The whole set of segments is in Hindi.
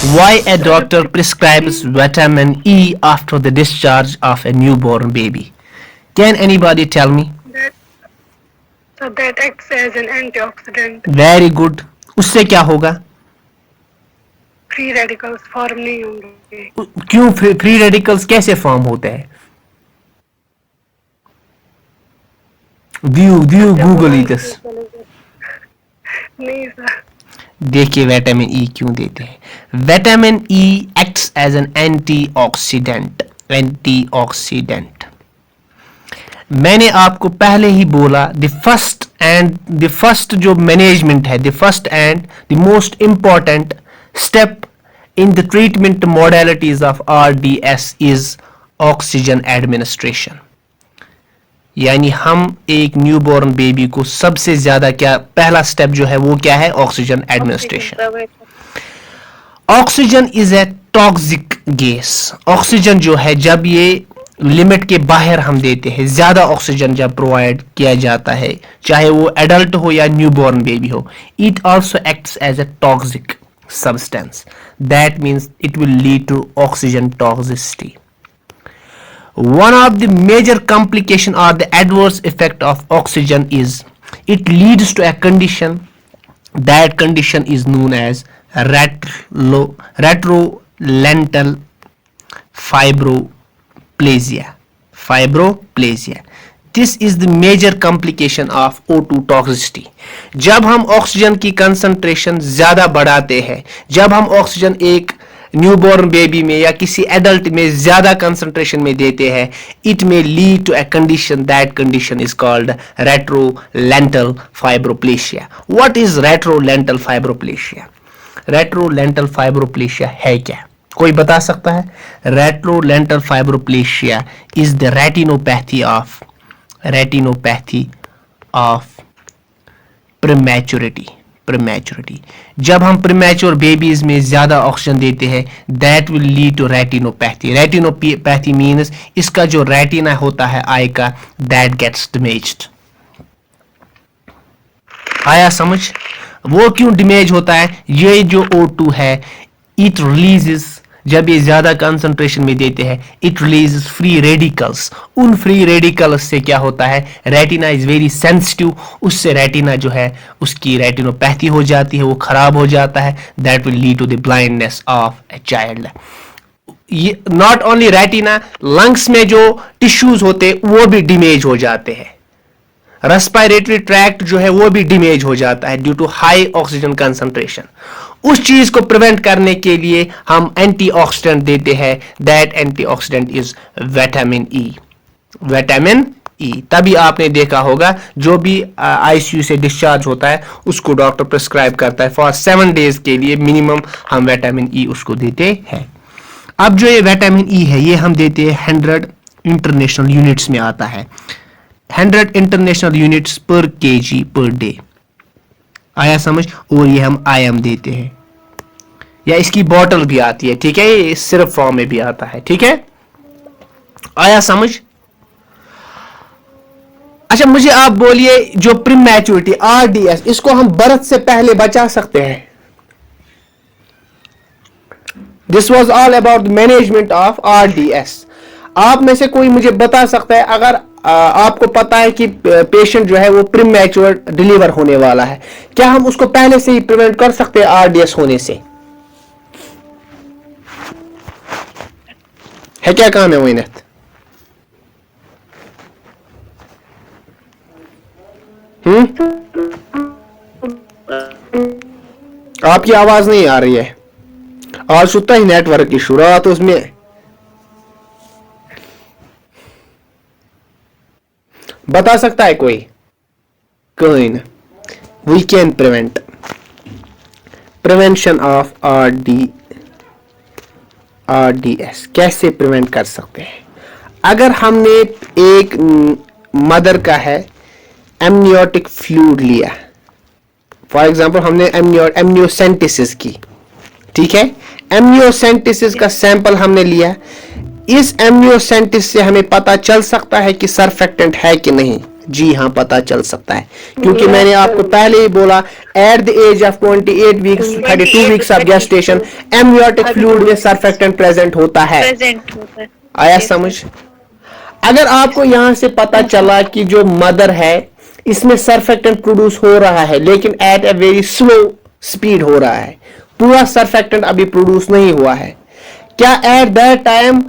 Why a doctor prescribes vitamin E after the discharge of a newborn baby? Can anybody tell me? That so that acts as an antioxidant. Very good. उससे क्या होगा? फ्री रेडिकल्स फॉर्म नहीं होंगे. क्यों फ्री रेडिकल्स कैसे फॉर्म होते हैं? Do you Google it? नहीं सर. देखिए विटामिन ई क्यों देते हैं. Vitamin E acts as an antioxidant. मैंने आपको पहले ही बोला द फर्स्ट जो मैनेजमेंट है, the first and the most important step in the treatment modalities of RDS is oxygen administration. यानी हम एक न्यूबॉर्न बेबी को सबसे ज्यादा क्या पहला स्टेप जो है वो क्या है? Oxygen administration. Oxygen is a toxic gas. Oxygen जो है जब ये लिमिट के बाहर हम देते हैं, ज्यादा ऑक्सीजन जब प्रोवाइड किया जाता है, चाहे वो एडल्ट हो या न्यूबॉर्न बेबी हो, it also acts as a toxic substance. That means it will lead to oxygen toxicity. One of the major complication or the adverse effect of oxygen is it leads to a condition. That condition is known as retrolental fibroplasia. This is the major complication of O2 toxicity. जब हम ऑक्सीजन की कंसंट्रेशन ज्यादा बढ़ाते हैं, जब हम ऑक्सीजन एक न्यूबॉर्न बेबी में या किसी एडल्ट में ज्यादा कंसंट्रेशन में देते हैं, it may lead to a condition. That condition is called retrolental fibroplasia. What is retrolental fibroplasia? Retrolental fibroplasia है क्या? कोई बता सकता है? Retrolental fibroplasia is the retinopathy of prematurity. जब हम प्रीमैच्योर बेबीज में ज्यादा ऑक्सीजन देते हैं, that will lead to retinopathy. Retinopathy means इसका जो रेटिना होता है आई का, दैट गेट्स डैमेज्ड. आया समझ? वो क्यों डैमेज होता है? ये जो O2 है, इट रिलीजेस, जब ये ज्यादा कंसंट्रेशन में देते हैं, इट रिलीजेस फ्री रेडिकल्स. उन फ्री रेडिकल्स से क्या होता है? Retina is very sensitive. उससे रेटिना जो है उसकी रेटिनोपैथी हो जाती है, वो खराब हो जाता है. That will lead to the blindness of a child. Not only retina, lungs में जो टिश्यूज होते वो भी डैमेज हो जाते हैं. रेस्पिरेटरी ट्रैक्ट जो है वो भी डैमेज हो जाता है due to high oxygen concentration. उस चीज को प्रिवेंट करने के लिए हम एंटीऑक्सीडेंट देते हैं. That antioxidant is vitamin E. तभी आपने देखा होगा जो भी आईसीयू से डिस्चार्ज होता है उसको डॉक्टर प्रिस्क्राइब करता है फॉर 7 डेज के लिए मिनिमम हम विटामिन ई उसको देते हैं. अब जो ये विटामिन ई है ये हम देते हैं 100 इंटरनेशनल यूनिट्स में आता है. 100 इंटरनेशनल यूनिट्स पर केजी पर डे. आया समझ? और ये हम IM देते हैं, या इसकी बॉटल भी आती है. ठीक है, ये सिरप फॉर्म में भी आता है. ठीक है, आया समझ? अच्छा, मुझे आप बोलिए जो प्रीमैच्योरिटी RDS, इसको हम बर्थ से पहले बचा सकते हैं? This was all about management of RDS. आप में से कोई मुझे बता सकता है, अगर आपको पता है कि पेशेंट जो है वो प्रीमैच्योर डिलीवर होने वाला है, क्या हम उसको पहले से ही प्रिवेंट कर सकते हैं RDS होने से? है क्या काम है मोइनत? आपकी आवाज नहीं आ रही है. आज सुता ही नेटवर्क इशू रहा तो उसमें बता सकता है कोई? We can prevention of RDS कैसे प्रिवेंट कर सकते हैं? अगर हमने एक मदर का है एमनियोटिक फ्लूइड लिया, फॉर एग्जांपल हमने एमनियोसेंटेसिस की. ठीक है, एमनियोसेंटेसिस का सैंपल हमने लिया. इस एमनियोसेंटेसिस से हमें पता चल सकता है कि सरफेक्टेंट है कि नहीं. जी हाँ, पता चल सकता है, क्योंकि मैंने आपको पहले ही बोला at the age of 28 weeks 32 weeks of gestation amniotic fluid में सरफेक्टेंट प्रेजेंट होता है। आया समझ? अगर आपको यहां से पता चला कि जो मदर है इसमें सरफेक्टेंट प्रोड्यूस हो रहा है लेकिन at a very slow speed हो रहा है, पूरा सरफेक्टेंट अभी प्रोड्यूस नहीं हुआ है, क्या at that time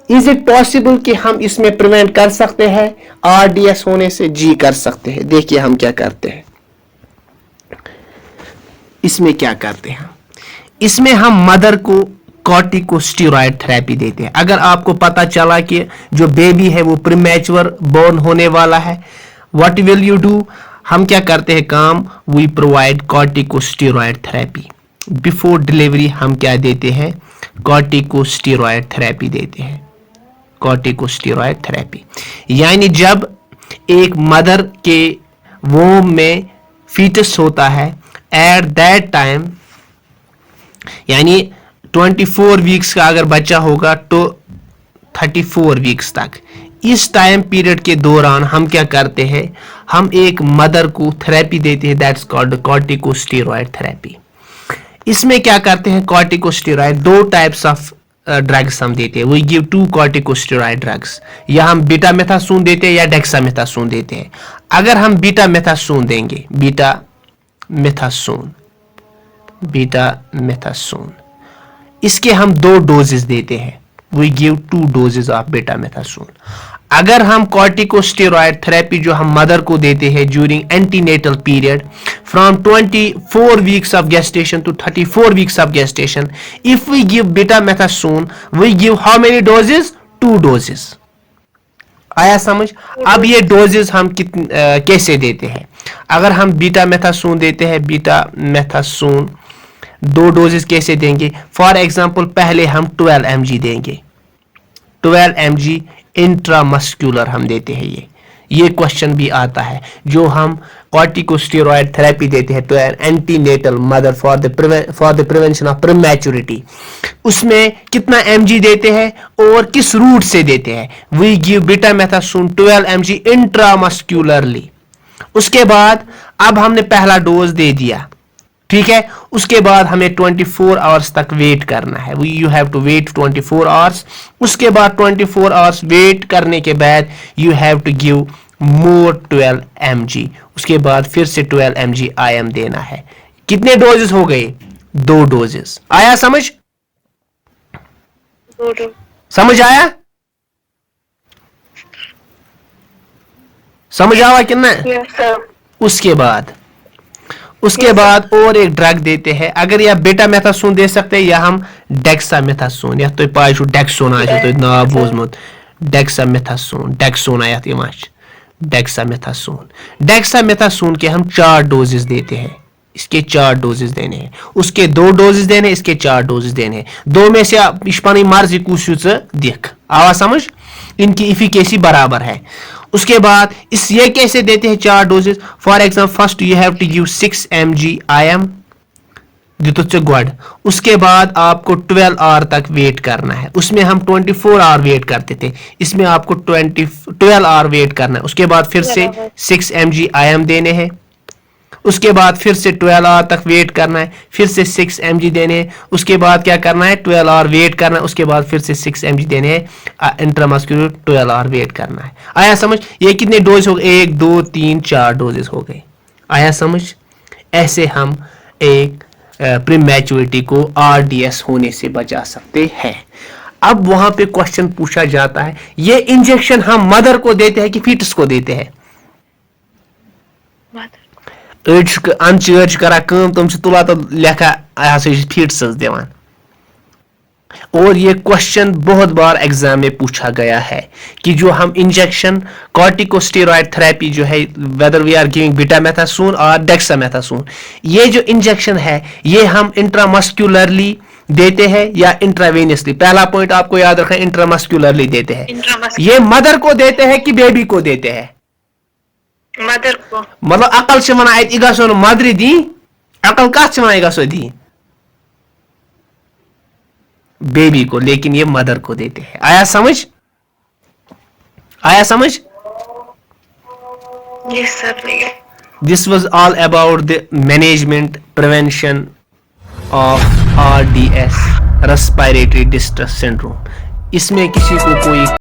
is it possible कि हम इसमें प्रिवेंट कर सकते हैं आरडीएस होने से? जी कर सकते हैं। देखिए हम क्या करते हैं, इसमें क्या करते हैं, इसमें हम मदर को कॉर्टिकोस्टेरॉइड थेरेपी देते हैं। अगर आपको पता चला कि जो बेबी है वो प्रीमैच्योर बोर्न होने वाला है, व्हाट विल यू डू? हम क्या करते हैं काम, we provide corticosteroid therapy before delivery. हम क्या देते हैं, कॉर्टिकोस्टेरॉइड थेरेपी देते हैं, कॉर्टिकोस्टेरॉइड थेरेपी। यानी जब एक मदर के वोम में फीटस होता है एट दैट टाइम, यानी 24 वीक्स का अगर बच्चा होगा तो 34 वीक्स तक, इस टाइम पीरियड के दौरान हम क्या करते हैं, हम एक मदर को थेरेपी देते हैं, दैट्स कॉल्ड कॉर्टिकोस्टेरॉइड थेरेपी। इसमें क्या करते हैं, कॉर्टिकोस्टेरॉइड दो टाइप्स ऑफ ड्रग्स हम देते हैं, वी गिव 2 कॉर्टिकोस्टेरॉइड ड्रग्स, या हम बीटामेथासोन देते हैं या डेक्सामेथासोन देते हैं। अगर हम बीटामेथासोन देंगे, बीटामेथासोन इसके हम 2 डोजेस देते हैं, we give 2 doses of betamethasone. अगर हम कॉर्टिकोस्टेरॉइड थेरेपी जो हम मदर को देते हैं during antenatal period from 24 weeks of gestation to 34 weeks of gestation, if we give betamethasone we give how many doses, 2 doses. आया समझ? अब ये डोजेस हम कैसे देते हैं, अगर हम बीटामेथासोन देते हैं, बीटामेथासोन 2 डोजेस कैसे देंगे? फॉर एग्जांपल पहले हम 12 mg देंगे, 12 mg इंट्रामस्कुलर हम देते हैं। ये क्वेश्चन भी आता है, जो हम कॉर्टिकोस्टेरॉइड थेरेपी देते हैं तो antenatal mother for the prevention of prematurity, उसमें कितना mg देते हैं और किस रूट से देते हैं? We give betamethasone 12 mg intramuscularly. उसके बाद अब हमने पहला डोज दे दिया, ठीक है, उसके बाद हमें 24 आवर्स तक वेट करना है, you have to wait 24 hours. उसके बाद 24 आवर्स वेट करने के बाद you have to give more 12 mg, उसके बाद फिर से 12 mg IM देना है। कितने डोजेस हो गए? 2 डोजेस। आया समझ? समझ आया? समझ आवा कि ना? Yes, sir. उसके बाद और एक ड्रग देते हैं, अगर या बीटामेथासोन दे सकते हैं या हम डेक्सामेथासोन, या तो पाई डेक्सोन आ तो नाम बोजमुत, डेक्सोन आया डेक्सामेथासोन के हम 4 डोजेस देते हैं, इसके 4 डोजेस देने हैं, उसके 2 डोजेस देने, इसके 4 डोजेस देने हैं। 2 में से पनी मर्जी कुछ देख आवा समझ, इनकी इफिकेसी बराबर है। उसके बाद इस ये कैसे देते हैं 4 doses? For example first you have to give 6 mg IM दितो गोड, उसके बाद आपको 12 आवर तक वेट करना है, उसमें हम 24 आवर वेट करते थे, इसमें आपको 12 आवर वेट करना है। उसके बाद फिर से 6 mg IM देने हैं, उसके बाद फिर से 12 आवर तक वेट करना है, फिर से 6 mg देने हैं, उसके बाद क्या करना है, 12 आवर वेट करना है, उसके बाद फिर से 6 mg देने हैं इंट्रामस्कुलर, 12 आवर वेट करना है। आया समझ? ये कितने डोज हो गए? 1 2 3 4 डोजेस हो गए। आया समझ? ऐसे हम एक प्रीमैच्योरिटी को RDS होने से बचा सकते हैं। अब वहां पे क्वेश्चन पूछा जाता है, ये इंजेक्शन हम मदर को देते हैं कि फीटस को देते हैं? अच करा तुम तुला तो लेखा फीटस दिवान। और ये क्वेश्चन बहुत बार एग्जाम में पूछा गया है कि जो हम इंजेक्शन कॉर्टिकोस्टेरॉइड थेरेपी जो है, whether we are giving betamethasone और डेक्सामेथासोन, ये जो इंजेक्शन है ये हम इंट्रामस्कुलरली देते हैं या इंट्रावेनियसली? पहला पॉइंट आपको याद रखना, इंट्रामस्कुलरली देते हैं। ये मदर को देते हैं कि बेबी को देते हैं? मदर को। मतलब अकल से वना इगसो मदर दी, अकल कत इगसो दी बेबी को, लेकिन ये मदर को देते हैं। आया समझ? आया समझ? Yes, sir, please. This was all about the management prevention of RDS, respiratory distress syndrome. इसमें किसी को कोई